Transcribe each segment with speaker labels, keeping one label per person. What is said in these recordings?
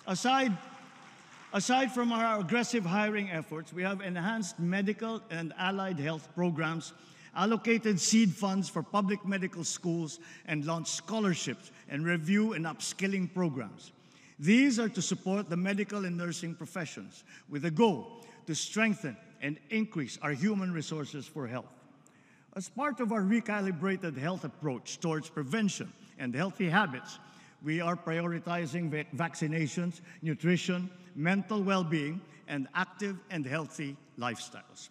Speaker 1: Aside, aside from our aggressive hiring efforts, we have enhanced medical and allied health programs, allocated seed funds for public medical schools, and launched scholarships and review and upskilling programs. These are to support the medical and nursing professions with a goal to strengthen and increase our human resources for health. As part of our recalibrated health approach towards prevention and healthy habits, we are prioritizing vaccinations, nutrition, mental well-being, and active and healthy lifestyles.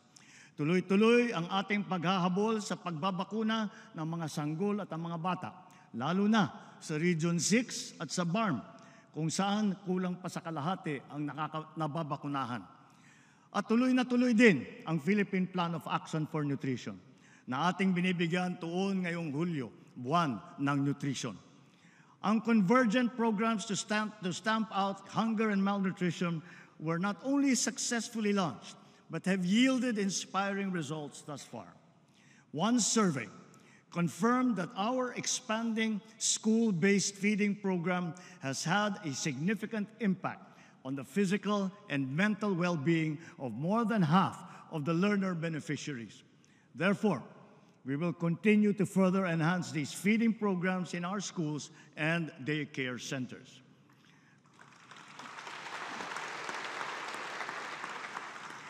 Speaker 1: Tuloy-tuloy ang ating paghahabol sa pagbabakuna ng mga sanggol at ang mga bata, lalo na sa Region 6 at sa BARM, kung saan kulang pa sa kalahati ang nababakunahan. At tuloy na tuloy din ang Philippine Plan of Action for Nutrition na ating binibigyan tuon ngayong Hulyo, buwan ng nutrition. Ang convergent programs to stamp out hunger and malnutrition were not only successfully launched, but have yielded inspiring results thus far. One survey confirmed that our expanding school-based feeding program has had a significant impact on the physical and mental well-being of more than half of the learner beneficiaries. Therefore, we will continue to further enhance these feeding programs in our schools and daycare centers.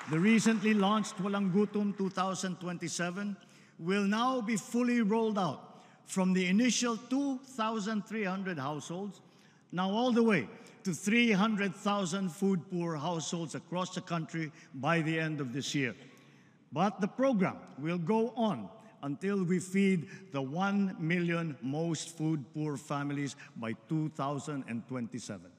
Speaker 1: The recently launched Walang Gutom 2027 will now be fully rolled out from the initial 2,300 households, now all the way to 300,000 food-poor households across the country by the end of this year. But the program will go on until we feed the 1 million most food-poor families by 2027.